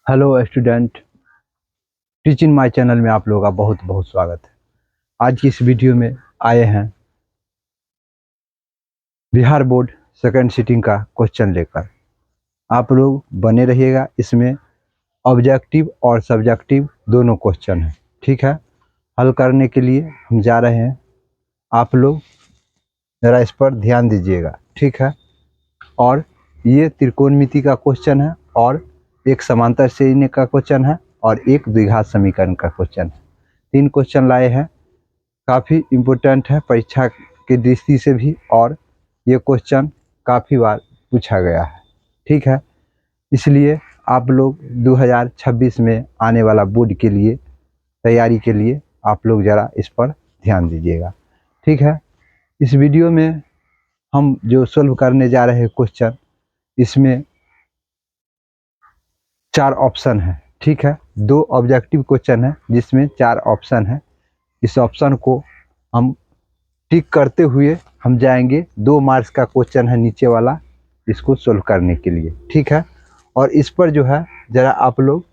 Hello student, teaching my channel में आप लोगों का बहुत बहुत स्वागत है। आज की इस वीडियो में आए हैं बिहार बोर्ड सेकंड सिटिंग का क्वेश्चन लेकर। आप लोग बने रहिएगा, इसमें ऑब्जेक्टिव और सब्जेक्टिव दोनों क्वेश्चन हैं। ठीक है, हल करने के लिए हम जा रहे हैं, आप लोग ज़रा इस पर ध्यान दीजिएगा। ठीक है, और ये त्रिकोणमिति का क्वेश्चन है और एक समांतर श्रेणी का क्वेश्चन है और एक द्विघात समीकरण का क्वेश्चन है। 3 क्वेश्चन लाए हैं, काफ़ी इम्पोर्टेंट है परीक्षा की दृष्टि से भी, और ये क्वेश्चन काफ़ी बार पूछा गया है। ठीक है, इसलिए आप लोग 2026 में आने वाला बोर्ड के लिए तैयारी के लिए आप लोग ज़रा इस पर ध्यान दीजिएगा। ठीक है, इस वीडियो में हम जो सोल्व करने जा रहे हैं क्वेश्चन, इसमें 4 ऑप्शन है। ठीक है, 2 ऑब्जेक्टिव क्वेश्चन है जिसमें 4 ऑप्शन है। इस ऑप्शन को हम टिक करते हुए हम जाएंगे। 2 मार्क्स का क्वेश्चन है नीचे वाला, इसको सोल्व करने के लिए। ठीक है, और इस पर जो है ज़रा आप लोग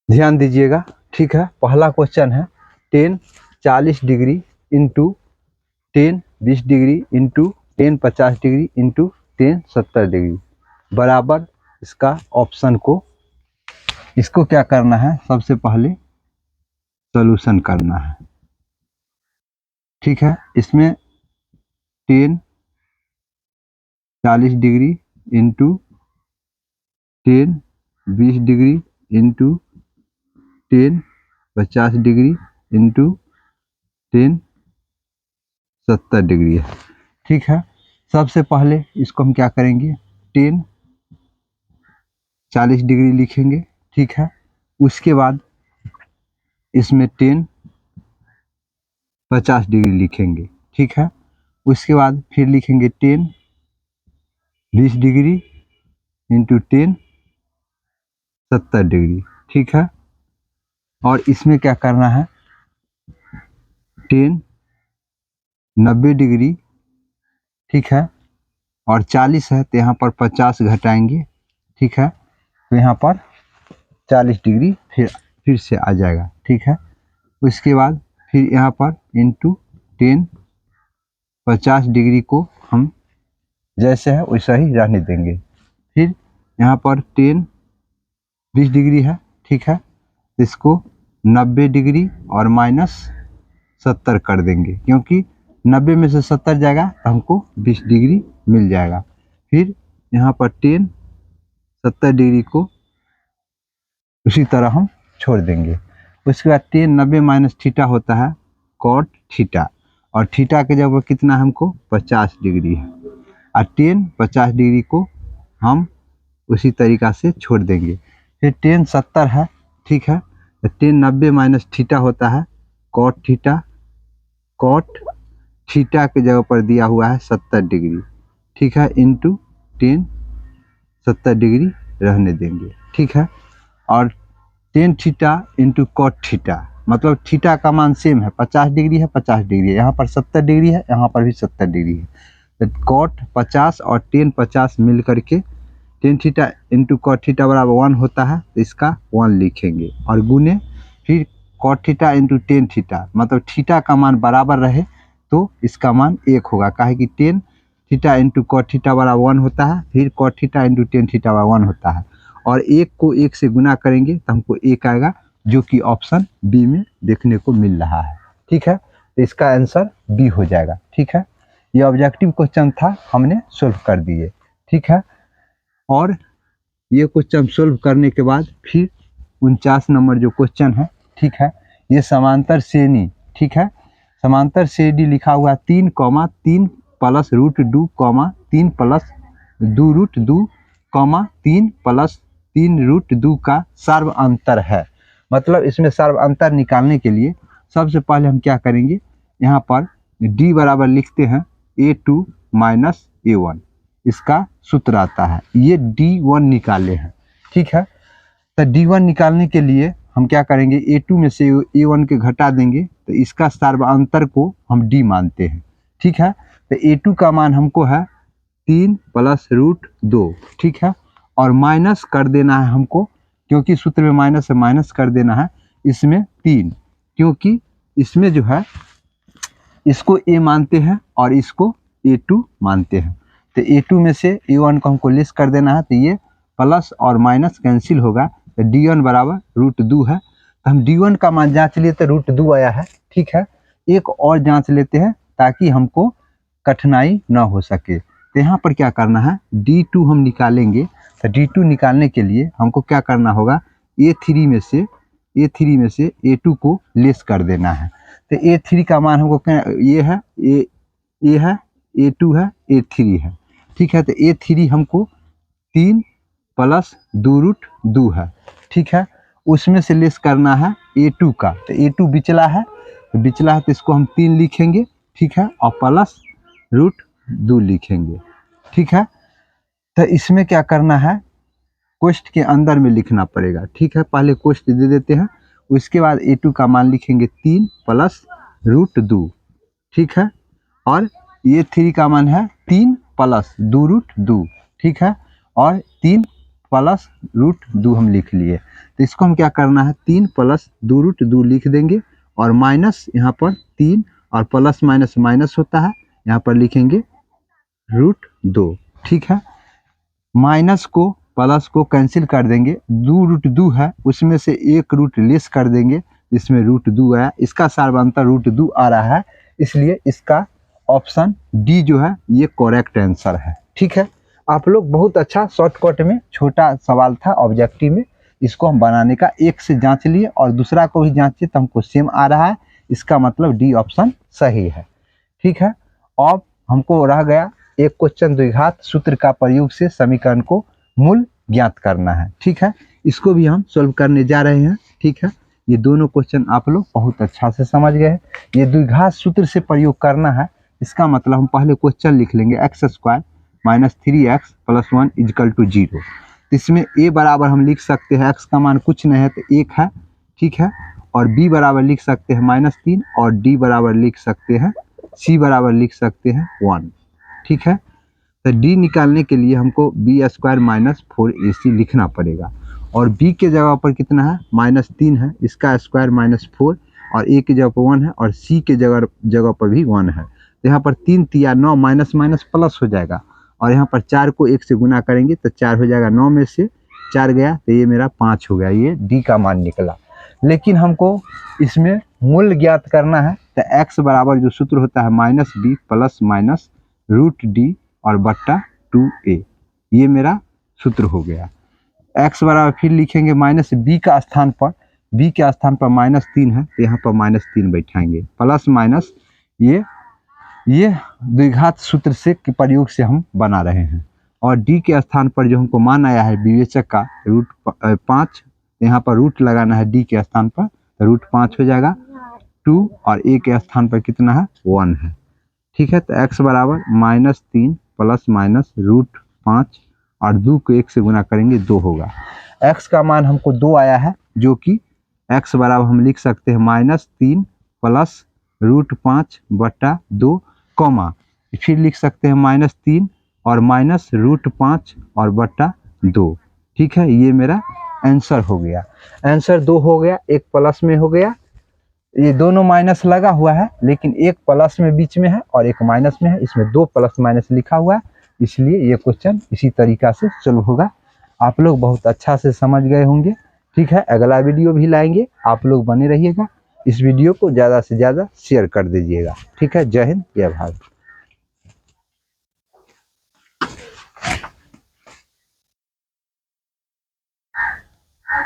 ध्यान दीजिएगा। ठीक है, पहला क्वेश्चन है 10 40 degree into 10 20 degree into 10 50 degree into 10 70 degree बराबर इसका ऑप्शन को, इसको क्या करना है, सबसे पहले सॉल्यूशन करना है। ठीक है, इसमें 10 40 degree into 10 20 degree into 10 50 degree into 10 70 degree है। ठीक है, सबसे पहले इसको हम क्या करेंगे, 10 40 डिग्री लिखेंगे। ठीक है, उसके बाद इसमें 10 50 डिग्री लिखेंगे। ठीक है, उसके बाद फिर लिखेंगे 10 20 डिग्री इंटू 10 70 डिग्री। ठीक है, और इसमें क्या करना है, 10 90 डिग्री, ठीक है, और 40 है तो यहाँ पर 50 घटाएंगे। ठीक है, तो यहाँ पर 40 डिग्री फिर से आ जाएगा। ठीक है, उसके बाद फिर यहाँ पर इंटू 10 50 डिग्री को हम जैसे है वैसा ही रहने देंगे। फिर यहाँ पर 10 20 डिग्री है। ठीक है, इसको 90 डिग्री और माइनस 70 कर देंगे, क्योंकि 90 में से 70 जाएगा तो हमको 20 डिग्री मिल जाएगा। फिर यहाँ पर 10 70 डिग्री को उसी तरह हम छोड़ देंगे। उसके बाद 10 90 माइनस थीटा होता है कॉट थीटा, और थीटा के जगह कितना हमको 50 डिग्री है, और 10 50 डिग्री को हम उसी तरीक़ा से छोड़ देंगे। फिर 10 70 है। ठीक है, तो 10 90 माइनस थीटा होता है कॉट थीटा, कॉट थीटा के जगह पर दिया हुआ है 70 डिग्री। ठीक है, इंटू 10 70 डिग्री रहने देंगे। ठीक है, और 10 थीटा इंटू कॉट थीटा, मतलब थीटा का मान सेम है, 50 डिग्री है 50 डिग्री है, यहाँ पर 70 डिग्री है, यहाँ पर भी 70 डिग्री है। तो कॉट 50 और 10 50 मिल करके 10 थीटा इंटू कॉट थीटा बराबर 1 होता है, तो इसका 1 लिखेंगे, और गुने फिर कॉट थीटा इंटू 10 थीटा, मतलब थीटा का मान बराबर रहे तो इसका मान 1 होगा, काहे कि 10 थीटा इंटू कॉट थीटा बराबर 1 होता है, फिर कॉट थीटा इंटू 10 थीटा बराबर 1 होता है, और 1 को 1 से गुना करेंगे तो हमको 1 आएगा, जो कि ऑप्शन बी में देखने को मिल रहा है। ठीक है, तो इसका आंसर बी हो जाएगा। ठीक है, ये ऑब्जेक्टिव क्वेश्चन था, हमने सोल्व कर दिए। ठीक है, और ये क्वेश्चन सोल्व करने के बाद फिर 49 नंबर जो क्वेश्चन है, ठीक है, ये समांतर श्रेणी। ठीक है, समांतर श्रेणी लिखा हुआ 3 3 plus root 2 3 plus 2 root 2 3 plus 3 root 2 का सर्व अंतर है। मतलब इसमें सर्व अंतर निकालने के लिए सबसे पहले हम क्या करेंगे, यहाँ पर d बराबर लिखते हैं a2 माइनस a1, इसका सूत्र आता है, ये d1 निकाले हैं। ठीक है, तो d1 निकालने के लिए हम क्या करेंगे, a2 में से a1 के घटा देंगे, तो इसका सर्वांतर को हम d मानते हैं। ठीक है, तो a2 का मान हमको है 3 प्लस रूट 2। ठीक है, और माइनस कर देना है हमको, क्योंकि सूत्र में माइनस है, माइनस कर देना है इसमें 3, क्योंकि इसमें जो है इसको a मानते हैं और इसको a2 मानते हैं। तो a2 में से a1 को हमको लेस कर देना है, तो ये प्लस और माइनस कैंसिल होगा, तो d1 बराबर √2 है। तो हम d1 का मान जांच लिए तो √2 आया है। ठीक है, एक और जांच लेते हैं ताकि हमको कठिनाई ना हो सके। तो यहाँ पर क्या करना है, d2 हम निकालेंगे। तो d2 निकालने के लिए हमको क्या करना होगा, a3 में से a2 को लेस कर देना है। तो a3 का मान हमको क्या, ये है a है, a2 है, a3 है। ठीक है, तो a3 हमको 3 + 2√2 है। ठीक है, उसमें से लेस करना है a2 का। तो a2 बिचला है, तो इसको हम 3 लिखेंगे। ठीक है, और प्लस √2 लिखेंगे। ठीक है, तो इसमें क्या करना है, कोष्ठ के अंदर में लिखना पड़ेगा। ठीक है, पहले कोष्ठ दे देते हैं, उसके बाद a2 का मान लिखेंगे 3 + √2। ठीक है, और a3 का मान है 3 + 2√2। ठीक है, और 3 + √2 हम लिख लिए। तो इसको हम क्या करना है, 3 + 2√2 लिख देंगे, और माइनस यहाँ पर 3 और प्लस माइनस माइनस होता है, यहाँ पर लिखेंगे √2। ठीक है, माइनस को प्लस को कैंसिल कर देंगे, 2√2 है, उसमें से एक रूट लेस कर देंगे, इसमें √2 आया। इसका सार्वंतर √2 आ रहा है, इसलिए इसका ऑप्शन डी जो है ये करेक्ट आंसर है। ठीक है, आप लोग बहुत अच्छा शॉर्टकट में छोटा सवाल था ऑब्जेक्टिव में, इसको हम बनाने का एक से जांच लिए और दूसरा को भी जांचे तो हमको सेम आ रहा है, इसका मतलब डी ऑप्शन सही है। ठीक है, अब हमको रह गया एक क्वेश्चन, द्विघात सूत्र का प्रयोग से समीकरण को मूल ज्ञात करना है। ठीक है, इसको भी हम सॉल्व करने जा रहे हैं। ठीक है, ये दोनों क्वेश्चन आप लोग बहुत अच्छा से समझ गए हैं। ये द्विघात सूत्र से प्रयोग करना है, इसका मतलब हम पहले क्वेश्चन लिख लेंगे, x² - 3x + 1 = 0। इसमें a बराबर हम लिख सकते हैं, x का मान कुछ नहीं है तो 1 है। ठीक है, और b बराबर लिख सकते हैं -3, और d बराबर लिख सकते हैं, c बराबर लिख सकते हैं 1। ठीक है, तो d निकालने के लिए हमको b² - 4ac लिखना पड़ेगा, और b के जगह पर कितना है, -3 है, इसका स्क्वायर -4, और a की जगह पर 1 है, और c के जगह पर भी 1 है। तो यहाँ पर 3 × 9 माइनस माइनस प्लस हो जाएगा, और यहाँ पर 4 को 1 से गुना करेंगे तो 4 हो जाएगा, 9 में से 4 गया तो ये मेरा 5 हो गया, ये d का मान निकला। लेकिन हमको इसमें मूल्य ज्ञात करना है, तो x बराबर जो सूत्र होता है -b + √d और बट्टा 2a, ये मेरा सूत्र हो गया। x बराबर फिर लिखेंगे -b का स्थान पर, b के स्थान पर -3 है तो यहाँ पर -3 बैठाएंगे, प्लस माइनस ये द्विघात सूत्र से के प्रयोग से हम बना रहे हैं, और d के स्थान पर जो हमको मान आया है विवेचक का √5, यहाँ पर रूट लगाना है d के स्थान पर, तो √5 हो जाएगा, 2 और a के स्थान पर कितना है, 1 है। ठीक है, तो x बराबर -3 + -√5 और 2 को 1 से गुना करेंगे 2 होगा। x का मान हमको 2 आया है, जो कि x बराबर हम लिख सकते हैं -3 + √5 बट्टा 2, कॉमा फिर लिख सकते हैं -3 और -√5 और बट्टा 2। ठीक है, ये मेरा आंसर हो गया। आंसर 2 हो गया, एक प्लस में हो गया, ये दोनों माइनस लगा हुआ है, लेकिन एक प्लस में बीच में है और एक माइनस में है, इसमें 2 प्लस माइनस लिखा हुआ है, इसलिए ये क्वेश्चन इसी तरीका से सॉल्व होगा। आप लोग बहुत अच्छा से समझ गए होंगे। ठीक है, अगला वीडियो भी लाएंगे, आप लोग बने रहिएगा। इस वीडियो को ज़्यादा से ज़्यादा शेयर कर दीजिएगा। ठीक है, जय हिंद, जय भारत।